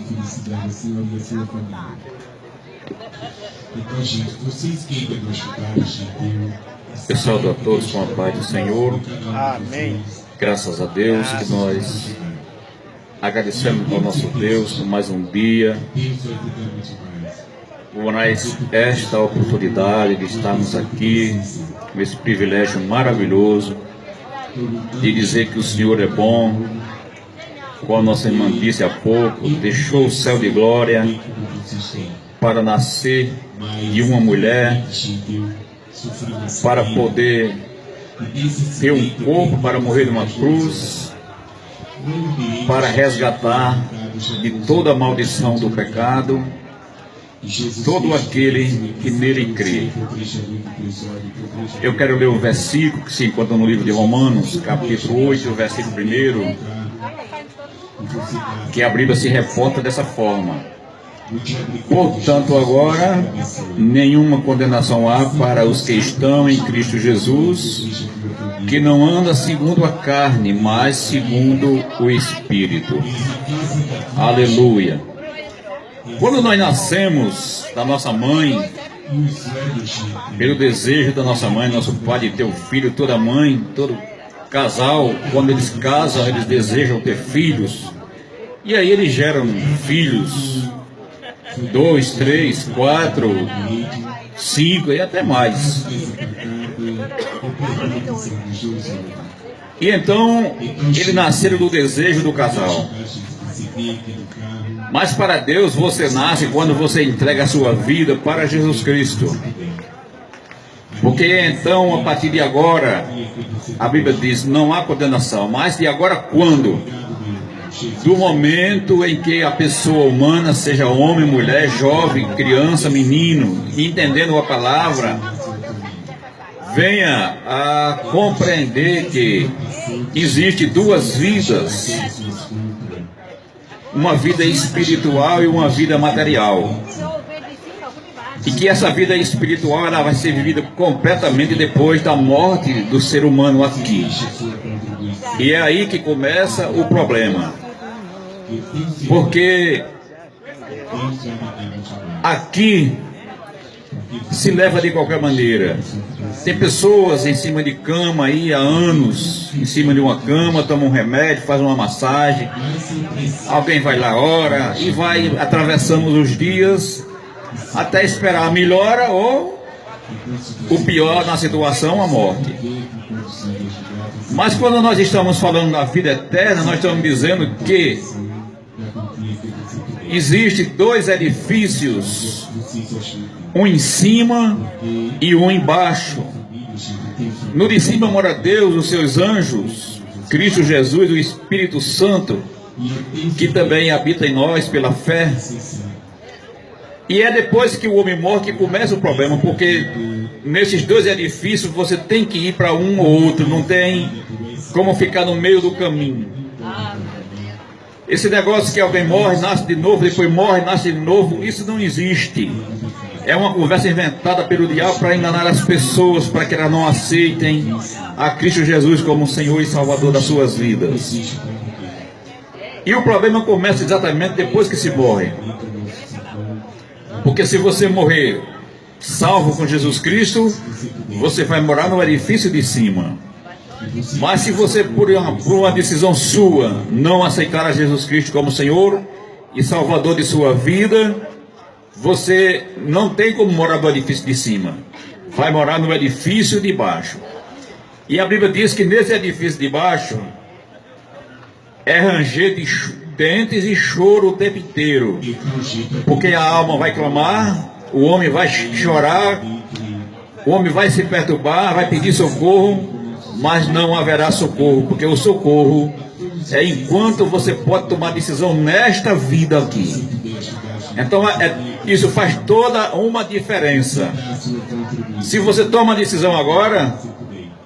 felicidade a senhora e a sua família. Então, gente, vocês que ainda não escutaram, gente, eu saúdo a todos com a paz do Senhor. Amém. Graças a Deus que nós agradecemos ao nosso Deus por mais um dia, por mais esta oportunidade de estarmos aqui, com esse privilégio maravilhoso de dizer que o Senhor é bom. Como a nossa irmã disse há pouco, deixou o céu de glória para nascer de uma mulher, para poder ter um corpo, para morrer numa cruz, para resgatar de toda a maldição do pecado todo aquele que nele crê. Eu quero ler o versículo que se encontra no livro de Romanos, capítulo 8, versículo 1, que a Bíblia se reporta dessa forma: portanto, agora nenhuma condenação há para os que estão em Cristo Jesus, que não anda segundo a carne, mas segundo o Espírito. Aleluia. Quando nós nascemos da nossa mãe, pelo desejo da nossa mãe, nosso pai de ter um filho, toda mãe, todo casal, quando eles casam, eles desejam ter filhos, e aí eles geram filhos, 2, 3, 4, 5 e até mais. E então, eles nasceram do desejo do casal. Mas para Deus você nasce quando você entrega a sua vida para Jesus Cristo. Porque então, a partir de agora, a Bíblia diz, não há condenação. Mas de agora quando? Do momento em que a pessoa humana, seja homem, mulher, jovem, criança, menino, entendendo a palavra, venha a compreender que existe duas vidas, uma vida espiritual e uma vida material, e que essa vida espiritual ela vai ser vivida completamente depois da morte do ser humano aqui. E é aí que começa o problema, porque aqui se leva de qualquer maneira. Tem pessoas em cima de cama aí há anos, em cima de uma cama, toma um remédio, faz uma massagem, alguém vai lá, ora, e vai atravessando os dias até esperar a melhora ou o pior na situação, a morte. Mas quando nós estamos falando da vida eterna, nós estamos dizendo que existem dois edifícios, um em cima e um embaixo. No de cima mora Deus, os seus anjos, Cristo Jesus, o Espírito Santo, que também habita em nós pela fé. E é depois que o homem morre que começa o problema, porque nesses dois edifícios você tem que ir para um ou outro, não tem como ficar no meio do caminho. Esse negócio que alguém morre, nasce de novo, depois morre, nasce de novo, isso não existe. É uma conversa inventada pelo diabo para enganar as pessoas, para que elas não aceitem a Cristo Jesus como Senhor e Salvador das suas vidas. E o problema começa exatamente depois que se morre. Porque se você morrer salvo com Jesus Cristo, você vai morar no edifício de cima. Mas se você, por uma decisão sua, não aceitar a Jesus Cristo como Senhor e Salvador de sua vida, você não tem como morar no edifício de cima. Vai morar no edifício de baixo. E a Bíblia diz que nesse edifício de baixo é ranger de dentes e choro o tempo inteiro. Porque a alma vai clamar, o homem vai chorar, o homem vai se perturbar, vai pedir socorro, mas não haverá socorro, porque o socorro é enquanto você pode tomar decisão nesta vida aqui. Então isso faz toda uma diferença. Se você toma a decisão agora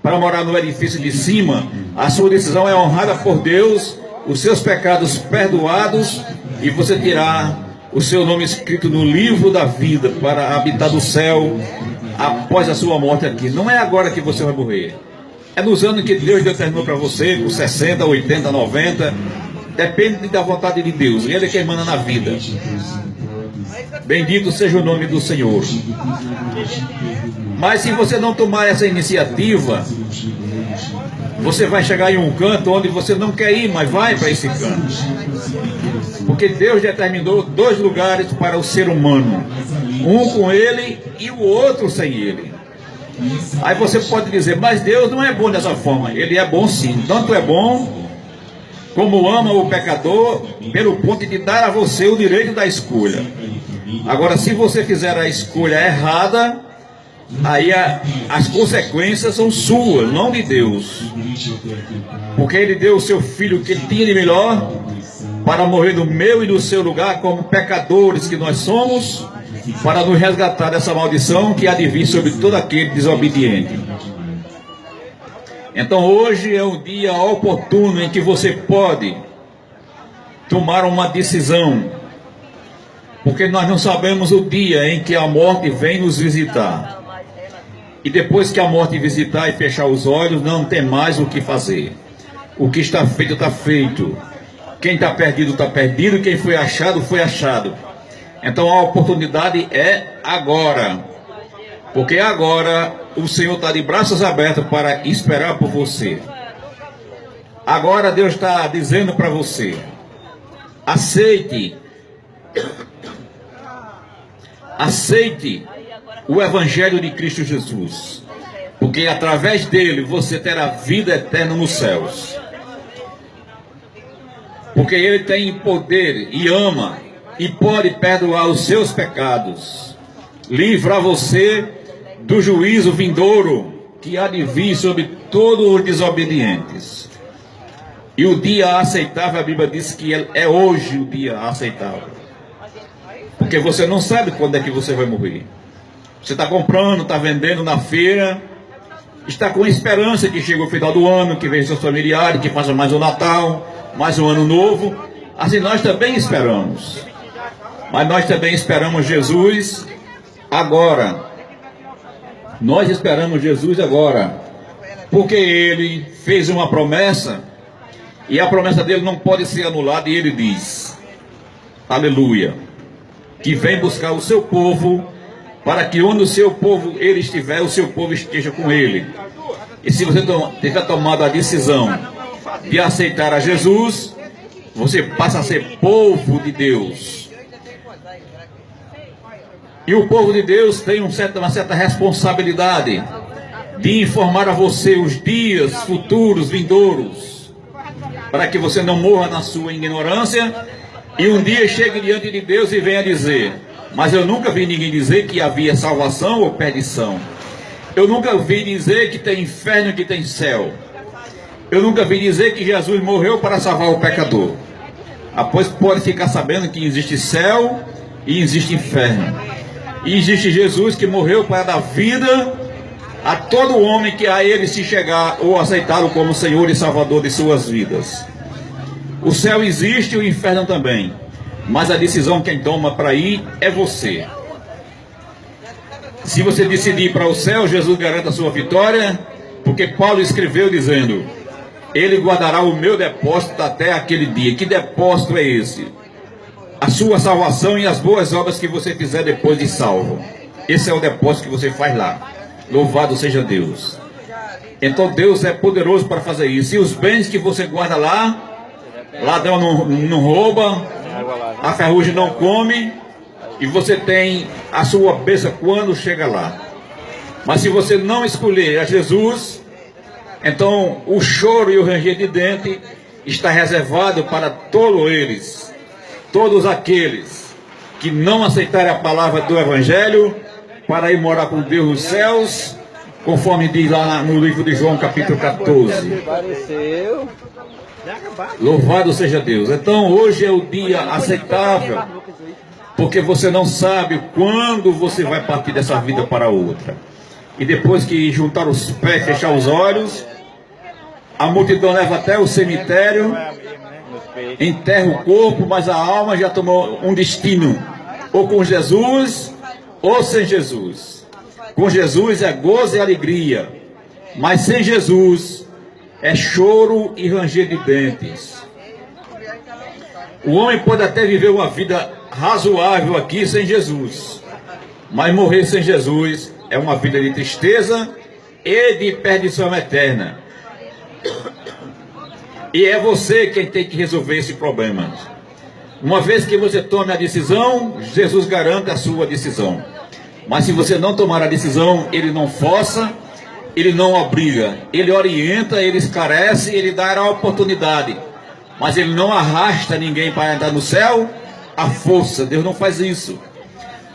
para morar no edifício de cima, a sua decisão é honrada por Deus, os seus pecados perdoados, e você terá o seu nome escrito no livro da vida para habitar do céu após a sua morte aqui. Não é agora que você vai morrer. É nos anos que Deus determinou para você, com 60, 80, 90, Depende da vontade de Deus. Ele é quem manda na vida. Bendito seja o nome do Senhor. Mas se você não tomar essa iniciativa, você vai chegar em um canto onde você não quer ir, mas vai para esse canto. Porque Deus determinou 2 lugares para o ser humano. Um com ele e o outro sem ele. Aí você pode dizer, mas Deus não é bom dessa forma. Ele é bom sim. Tanto é bom como ama o pecador, pelo ponto de dar a você o direito da escolha. Agora, se você fizer a escolha errada, aí as consequências são suas, não de Deus. Porque Ele deu o seu Filho que Ele tinha de melhor para morrer no meu e no seu lugar, como pecadores que nós somos, para nos resgatar dessa maldição que há de vir sobre todo aquele desobediente. Então hoje é um dia oportuno em que você pode tomar uma decisão, porque nós não sabemos o dia em que a morte vem nos visitar. E depois que a morte visitar e fechar os olhos, não tem mais o que fazer. O que está feito, está feito. Quem está perdido, está perdido. Quem foi achado, foi achado. Então a oportunidade é agora. Porque agora o Senhor está de braços abertos para esperar por você. Agora Deus está dizendo para você: aceite o Evangelho de Cristo Jesus, porque através dele você terá vida eterna nos céus. Porque ele tem poder e ama e pode perdoar os seus pecados, livrar você do juízo vindouro que há de vir sobre todos os desobedientes. E o dia aceitável, a Bíblia diz que é hoje o dia aceitável. Porque você não sabe quando é que você vai morrer. Você está comprando, está vendendo na feira, está com esperança que chegue o final do ano, que venha seus familiares, que faça mais um Natal, mais um ano novo. Assim nós também esperamos. Mas nós também esperamos Jesus agora. Nós esperamos Jesus agora, porque Ele fez uma promessa, e a promessa dele não pode ser anulada, e Ele diz, aleluia, que vem buscar o seu povo, para que onde o seu povo ele estiver, o seu povo esteja com ele. E se você tiver tomado a decisão de aceitar a Jesus, você passa a ser povo de Deus. E o povo de Deus tem uma certa responsabilidade de informar a você os dias futuros, vindouros, para que você não morra na sua ignorância e um dia chegue diante de Deus e venha dizer: mas eu nunca vi ninguém dizer que havia salvação ou perdição. Eu nunca vi dizer que tem inferno e que tem céu. Eu nunca vi dizer que Jesus morreu para salvar o pecador. Após pode ficar sabendo que existe céu e existe inferno. E existe Jesus que morreu para dar vida a todo homem que a ele se chegar ou aceitá-lo como Senhor e Salvador de suas vidas. O céu existe e o inferno também. Mas a decisão quem toma para ir é você. Se você decidir para o céu, Jesus garante a sua vitória, porque Paulo escreveu dizendo: Ele guardará o meu depósito até aquele dia. Que depósito é esse? A sua salvação e as boas obras que você fizer depois de salvo. Esse é o depósito que você faz lá. Louvado seja Deus. Então Deus é poderoso para fazer isso. E os bens que você guarda lá, ladrão não rouba, a ferrugem não come, e você tem a sua bênção quando chega lá. Mas se você não escolher a Jesus, então o choro e o ranger de dente está reservado para todos aqueles que não aceitarem a palavra do Evangelho, para ir morar com Deus nos céus, conforme diz lá no livro de João capítulo 14. Louvado seja Deus. Então hoje é o dia aceitável, porque você não sabe quando você vai partir dessa vida para outra. E depois que juntar os pés, fechar os olhos, a multidão leva até o cemitério, enterra o corpo, mas a alma já tomou um destino, ou com Jesus ou sem Jesus. Com Jesus é gozo e alegria, mas sem Jesus é choro e ranger de dentes. O homem pode até viver uma vida razoável aqui sem Jesus, mas morrer sem Jesus é uma vida de tristeza e de perdição eterna. E é você quem tem que resolver esse problema. Uma vez que você tome a decisão, Jesus garante a sua decisão. Mas se você não tomar a decisão, Ele não força, Ele não obriga, Ele orienta, Ele esclarece, Ele dá a oportunidade. Mas Ele não arrasta ninguém para entrar no céu à força. Deus não faz isso.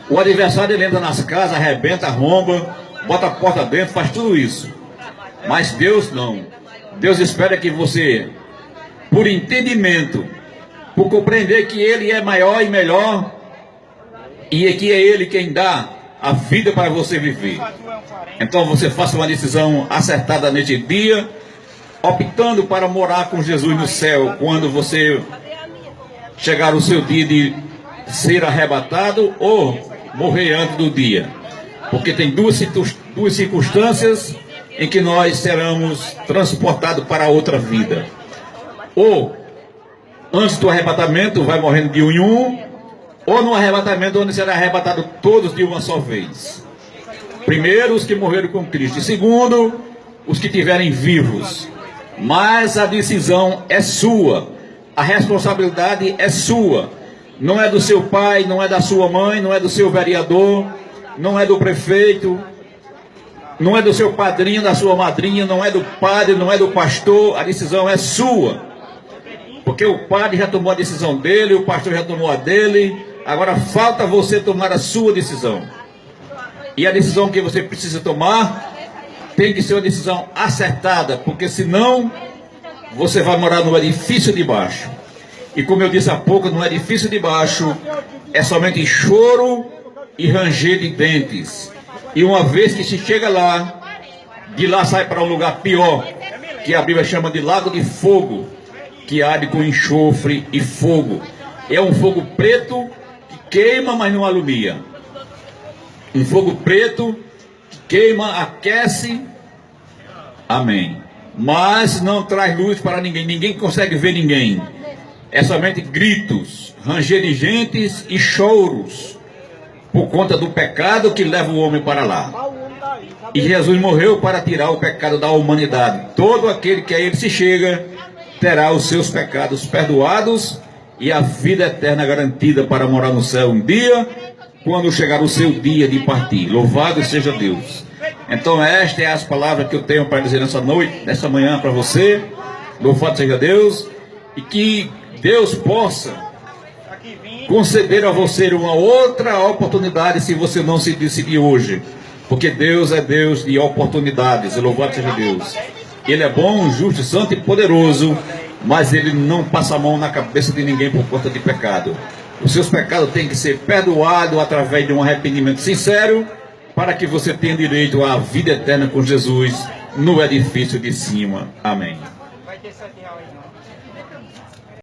O adversário, ele entra nas casas, arrebenta, arromba, bota a porta dentro, faz tudo isso. Mas Deus não. Deus espera que você, por entendimento, por compreender que Ele é maior e melhor, e que é Ele quem dá a vida para você viver. Então você faça uma decisão acertada neste dia, optando para morar com Jesus no céu, quando você chegar o seu dia de ser arrebatado ou morrer antes do dia. Porque tem duas circunstâncias em que nós seremos transportados para outra vida. Ou antes do arrebatamento vai morrendo de um em um, ou no arrebatamento onde será arrebatado todos de uma só vez. Primeiro os que morreram com Cristo, e segundo os que estiverem vivos. Mas a decisão é sua, a responsabilidade é sua. Não é do seu pai, não é da sua mãe, não é do seu vereador, não é do prefeito, não é do seu padrinho, da sua madrinha, não é do padre, não é do pastor. A decisão é sua. Porque o padre já tomou a decisão dele, o pastor já tomou a dele. Agora falta você tomar a sua decisão. E a decisão que você precisa tomar tem que ser uma decisão acertada, porque senão você vai morar no edifício de baixo. E como eu disse há pouco, no edifício de baixo é somente choro e ranger de dentes. E uma vez que se chega lá, de lá sai para um lugar pior, que a Bíblia chama de lago de fogo, que arde com enxofre e fogo. É um fogo preto que queima, mas não alumia. Um fogo preto que queima, aquece, amém, mas não traz luz para ninguém. Ninguém consegue ver ninguém. É somente gritos, ranger de gentes e choros, por conta do pecado que leva o homem para lá. E Jesus morreu para tirar o pecado da humanidade. Todo aquele que a Ele se chega terá os seus pecados perdoados e a vida eterna garantida para morar no céu um dia, quando chegar o seu dia de partir. Louvado seja Deus. Então estas é as palavras que eu tenho para dizer nessa noite, nessa manhã para você. Louvado seja Deus. E que Deus possa conceder a você uma outra oportunidade se você não se decidir hoje. Porque Deus é Deus de oportunidades. Louvado seja Deus. Ele é bom, justo, santo e poderoso, mas Ele não passa a mão na cabeça de ninguém por conta de pecado. Os seus pecados têm que ser perdoados através de um arrependimento sincero, para que você tenha direito à vida eterna com Jesus no edifício de cima. Amém. Vai ter R$7 aí, não.